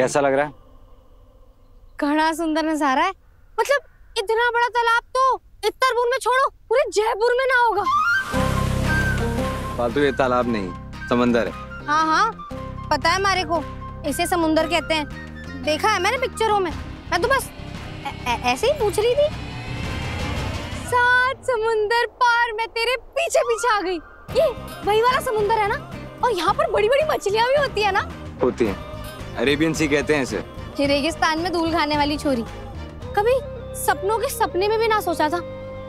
कैसा लग रहा है? घना सुंदर नजारा है। मतलब इतना बड़ा तालाब तो इत्तरपुर में छोड़ो, पूरे जयपुर में ना होगा। फालतू, ये तालाब नहीं समंदर है। हाँ हाँ पता है मारे को, इसे समुंदर कहते हैं। देखा है मैंने पिक्चरों में। मैं तो बस ऐसे ही पूछ रही थी। 7 समुंदर पार मैं तेरे पीछे पीछे आ गई। ये वही वाला समुंदर है ना? और यहाँ पर बड़ी बड़ी मछलियाँ भी होती है ना? होती है, अरेबियन सी कहते हैं इसे। ये रेगिस्तान में धूल खाने वाली छोरी। कभी सपनों के सपने में भी ना सोचा था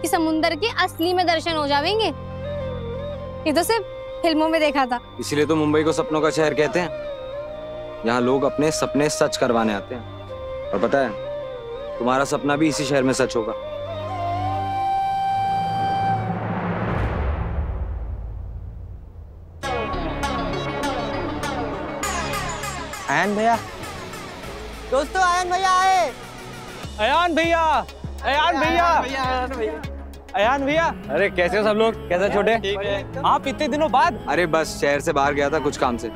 कि समुंदर के असली में दर्शन हो जाएंगे। ये तो सिर्फ फिल्मों में देखा था। इसीलिए तो मुंबई को सपनों का शहर कहते हैं। यहाँ लोग अपने सपने सच करवाने आते हैं। और पता है, तुम्हारा सपना भी इसी शहर में सच होगा। आयन भैया, दोस्तों आयन भैया आए। अयान भैया, अयान भैया, अयान भैया। अरे कैसे हो सब लोग? कैसे छोटे? आप इतने दिनों बाद? अरे बस शहर से बाहर गया था कुछ काम से।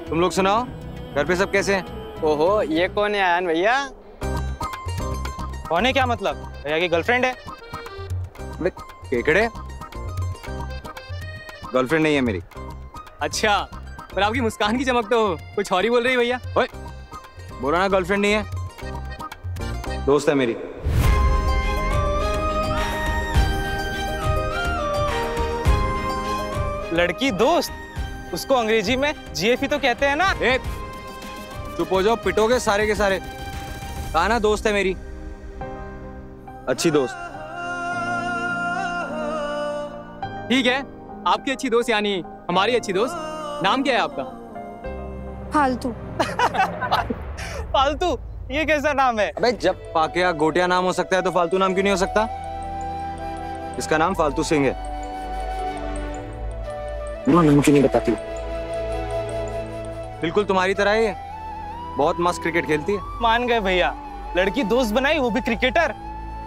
तुम लोग सुनाओ, घर पे सब कैसे हैं? ओहो, ये कौन है आयन भैया? कौन है क्या मतलब? भैया की गर्लफ्रेंड है। केकड़े, गर्लफ्रेंड नहीं है मेरी। अच्छा, पर आपकी मुस्कान की चमक तो कुछ और ही बोल रही है भैया। ओए, बोला ना गर्लफ्रेंड नहीं है, दोस्त है मेरी। लड़की दोस्त? उसको अंग्रेजी में जीएफई तो कहते हैं ना। चुप हो जाओ, पिटोगे सारे के सारे। कहा ना दोस्त है मेरी, अच्छी दोस्त। ठीक है, आपकी अच्छी दोस्त यानी हमारी अच्छी दोस्त। नाम क्या है आपका? फालतू। फालतू? ये कैसा नाम है? अबे जब पाकिया गोटिया नाम हो सकता है तो फालतू नाम क्यों नहीं हो सकता? इसका नाम फालतू सिंह है। नाम क्यों नहीं बताती? बिल्कुल तुम्हारी तरह ही है, बहुत मस्त क्रिकेट खेलती है। मान गए भैया, लड़की दोस्त बनाई, वो भी क्रिकेटर।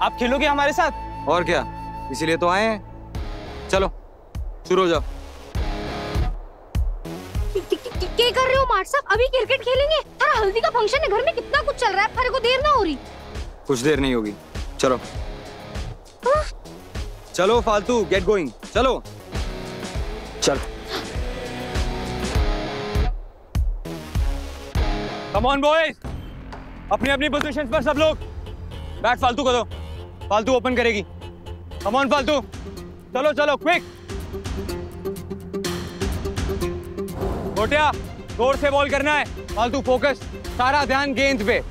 आप खेलोगे हमारे साथ? और क्या, इसीलिए तो आए हैं। चलो शुरू हो जाओ। क्या कर रहे हो मार्ट साहब? अभी क्रिकेट खेलेंगे? अरे हल्दी का फंक्शन है, घर में कितना कुछ चल रहा है, थारे को देर ना हो रही? कुछ देर नहीं होगी, चलो। चलो फालतू, गेट गोइंग, चलो चल। कम ऑन बॉयज, अपनी अपनी पोजीशंस पर सब लोग। बैट फालतू को दो, फालतू ओपन करेगी। कम ऑन फालतू, चलो चलो क्विक। गोटिया, जोर से बॉल करना है। फालतू फोकस, सारा ध्यान गेंद पे।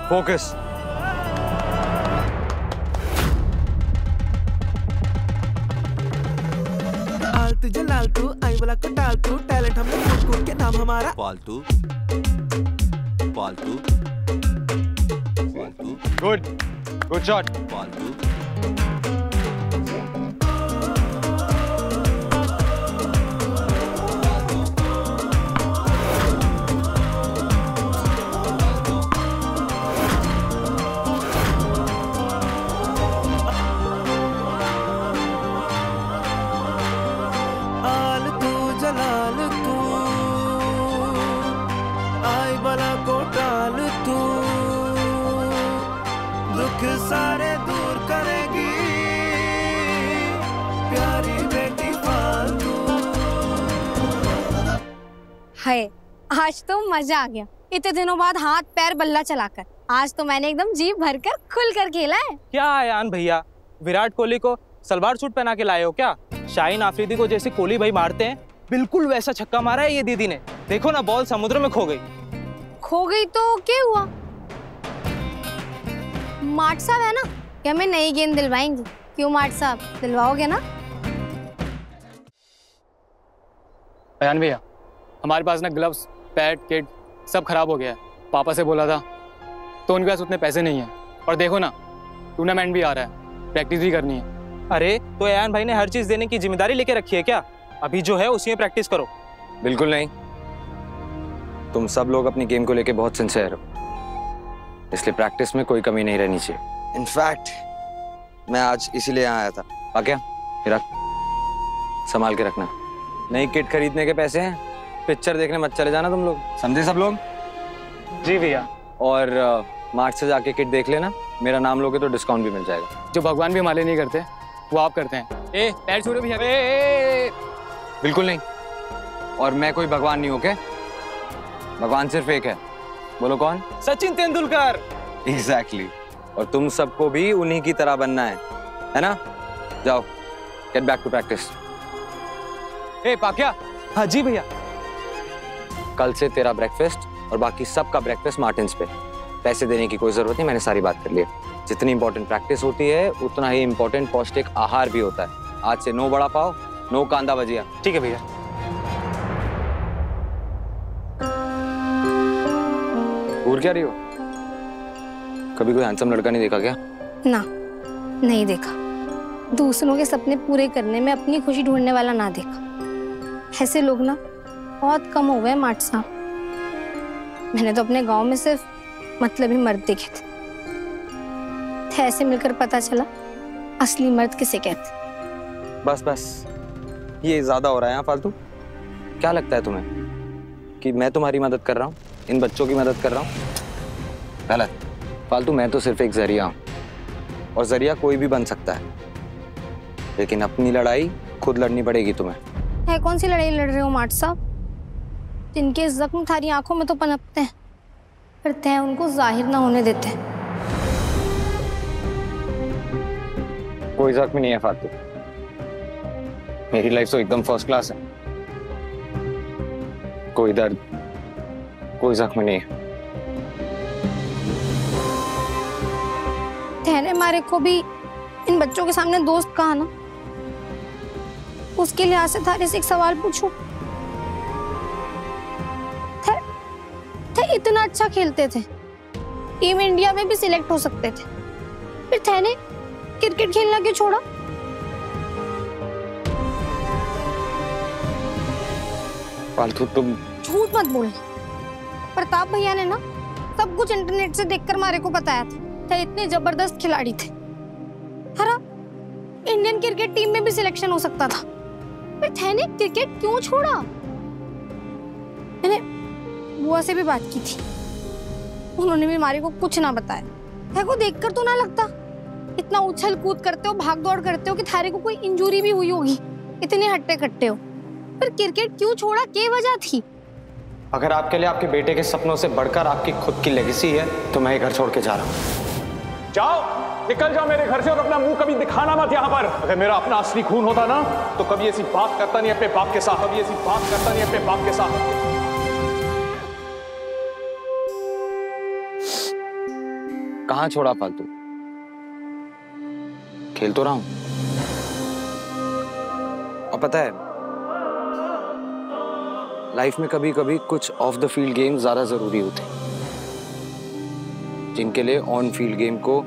फोकस। आलतू जलालतू आई वाला को टालतू, टैलेंट हम लोग कूद के नाम हमारा फालतू फालतू फालतू। Good shot. फालतू सारे दूर करेगी प्यारी बेटी फालतू। हाय, आज तो मजा आ गया। इतने दिनों बाद हाथ पैर बल्ला चलाकर आज तो मैंने एकदम जी भरकर खुलकर खेला है। क्या आयान भैया, विराट कोहली को सलवार सूट पहना के लाए हो क्या? शाहीन आफरीदी को जैसे कोहली भाई मारते हैं, बिल्कुल वैसा छक्का मारा है ये दीदी ने। देखो ना, बॉल समुद्र में खो गई। खो गई तो क्या हुआ? मार्ट साहब है ना, कि हमें नई गेंद दिलवाएंगे। क्यों मार्ट साहब, दिलवाओगे ना? अयान भैया, हमारे पास ना ग्लव्स, पैड, किट सब खराब हो गया है। पापा से बोला था तो उनके पास उतने पैसे नहीं हैं। और देखो ना, टूर्नामेंट भी आ रहा है, प्रैक्टिस भी करनी है। अरे तो अयान भाई ने हर चीज देने की जिम्मेदारी लेके रखी है क्या? अभी जो है उसी में प्रैक्टिस करो। बिल्कुल नहीं, तुम सब लोग अपनी गेम को लेके बहुत सिंसियर हो, इसलिए प्रैक्टिस में कोई कमी नहीं रहनी चाहिए। इनफैक्ट मैं आज इसीलिए यहाँ आया था। क्या रख, संभाल के रखना। नई किट खरीदने के पैसे हैं, पिक्चर देखने मत चले जाना तुम लोग, समझे सब लोग? जी भैया। और मार्च से जाके किट देख लेना, मेरा नाम लोगे तो डिस्काउंट भी मिल जाएगा। जो भगवान भी हमारे नहीं करते वो आप करते हैं। ए पैर छोड़ो भैया। बिल्कुल नहीं, और मैं कोई भगवान नहीं हूँ के? भगवान सिर्फ एक है, बोलो कौन? सचिन तेंदुलकर। एग्जैक्टली। और तुम सबको भी उन्हीं की तरह बनना है ना? जाओ, गेट बैक टू प्रैक्टिस। ए पाक्या। हाँ जी भैया। कल से तेरा ब्रेकफास्ट और बाकी सबका ब्रेकफास्ट मार्टिन्स पे। पैसे देने की कोई जरूरत नहीं, मैंने सारी बात कर ली है। जितनी इंपॉर्टेंट प्रैक्टिस होती है उतना ही इंपॉर्टेंट पौष्टिक आहार भी होता है। आज से नो बड़ा पाव, नो कांदा भजिया। ठीक है भैया। घूर क्या रही हो? कभी कोई हैंडसम लड़का नहीं देखा क्या? ना, नहीं देखा। दूसरों के सपने पूरे करने में अपनी खुशी ढूंढने वाला ना देखा। ऐसे लोग ना बहुत कम हो गए मार्ट साहब। मैंने तो अपने गांव में सिर्फ मतलबी मर्द देखे थे। ऐसे मिलकर पता चला असली मर्द किसे कहते। बस बस, ये ज्यादा हो रहा है यहाँ फालतू। क्या लगता है तुम्हें कि मैं तुम्हारी मदद कर रहा हूँ, इन बच्चों की मदद कर रहा हूँ? गलत। फालतू, मैं तो सिर्फ एक जरिया हूँ, और जरिया कोई भी बन सकता है, लेकिन अपनी लड़ाई खुद लड़नी पड़ेगी तुम्हें। है कौन सी लड़ाई लड़ रहे हो मार्ट साहब? जिनके जख्म थारी आंखों में तो पनपते हैं, पर तय उनको जाहिर ना होने देते। कोई जख्म नहीं है फालतू, मेरी लाइफ तो एकदम फर्स्ट क्लास है। कोई दर्द, कोई जख्म नहीं है। ठहरे मारे को भी इन बच्चों के सामने दोस्त कहा ना, उसके लिहाज से थारे से एक सवाल पूछूं। थे इतना अच्छा खेलते थे, टीम इंडिया में भी सिलेक्ट हो सकते थे, फिर थे क्रिकेट खेलना क्यों छोड़ा? फालतू तुम झूठ मत बोल। प्रताप भैया ने ना सब कुछ इंटरनेट से देखकर मारे को बताया था। इतने जबरदस्त खिलाड़ी थे। हरा इंडियन क्रिकेट टीम में भी सिलेक्शन हो सकता था, फिर थे ने क्रिकेट क्यों छोड़ा? मैंने बुआ से भी बात की थी, उन्होंने भी मारे को कुछ ना बताया। है को देखकर तो ना लगता इतना उछल कूद करते हो, भाग दौड़ करते हो कि थारे को कोई इंजरी भी हुई होगी, इतने हट्टे कट्टे हो। पर क्रिकेट क्यों छोड़ा, क्या वजह थी? अगर आपके लिए आपके बेटे के सपनों से बढ़कर आपकी खुद की लेगेसी है तो मैं ये घर छोड़ के जा रहा हूँ। जाओ, निकल जाओ मेरे घर से, और अपना मुंह कभी दिखाना मत यहाँ पर। अगर मेरा अपना असली खून होता ना तो कभी ऐसी बात करता नहीं अपने बाप के साथ, कभी ऐसी बात करता नहीं अपने बाप के साथ। कहाँ छोड़ा फालतू, खेल तो रहा हूं। और पता है, लाइफ में कभी कभी कुछ ऑफ द फील्ड गेम ज्यादा जरूरी होते हैं, जिनके लिए ऑन फील्ड गेम को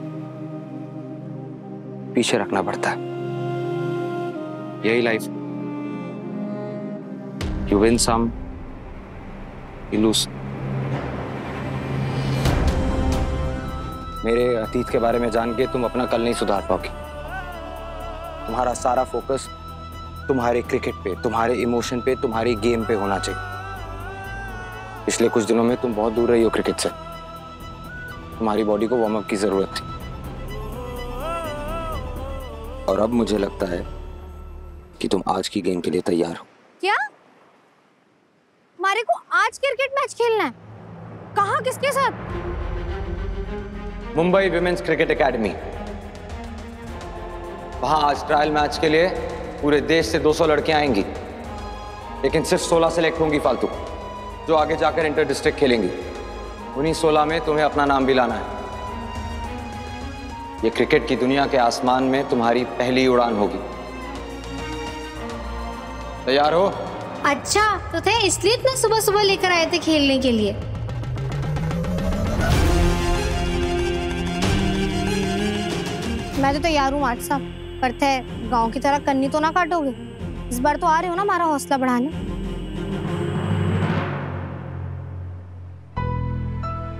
पीछे रखना पड़ता है। यही life, you win some, you lose. मेरे अतीत के बारे में जान के तुम अपना कल नहीं सुधार पाओगे। तुम्हारा सारा फोकस तुम्हारे क्रिकेट पे, तुम्हारे इमोशन पे, तुम्हारी गेम पे होना चाहिए। पिछले कुछ दिनों में तुम बहुत दूर रही हो क्रिकेट से, तुम्हारी बॉडी को वार्म अप की जरूरत थी, और अब मुझे लगता है कि तुम आज की गेम के लिए तैयार हो। क्या मारे को आज क्रिकेट मैच खेलना है? कहाँ, किसके साथ? Mumbai women's cricket academy. वहां आज ट्रायल मैच के लिए पूरे देश से 200 लड़कियां आएंगी, लेकिन सिर्फ 16 सेलेक्ट होंगी फालतू, जो आगे जाकर इंटर डिस्ट्रिक्ट खेलेंगी। उन्हीं 16 में तुम्हें अपना नाम भी लाना है। ये क्रिकेट की दुनिया के आसमान में तुम्हारी पहली उड़ान होगी। तैयार हो? अच्छा, तो थे इसलिए इतना सुबह सुबह लेकर आए थे खेलने के लिए। मैं तो तैयार हूँ माट साहब, पर थे गांव की तरह कन्नी तो ना काटोगे। इस बार तो आ रहे हो ना हमारा हौसला बढ़ाने।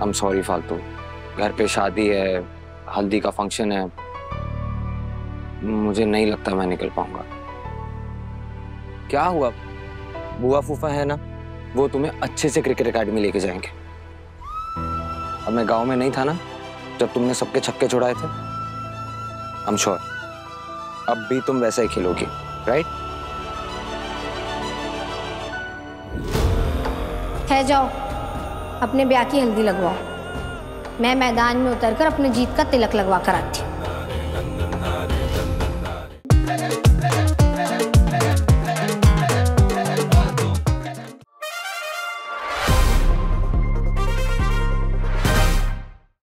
I'm sorry फालतू, घर पे शादी है, हल्दी का फंक्शन है, मुझे नहीं लगता मैं निकल पाऊंगा। क्या हुआ, बुआ फूफा है ना, वो तुम्हें अच्छे से क्रिकेट एकेडमी लेके जाएंगे। अब मैं गांव में नहीं था ना जब तुमने सबके छक्के छुड़ाए थे। I'm sure अब भी तुम वैसा ही खेलोगी, राइट? है जाओ, अपने ब्याह की हल्दी लगवाओ। मैं मैदान में उतरकर अपने जीत का तिलक लगवा कर आती हूँ।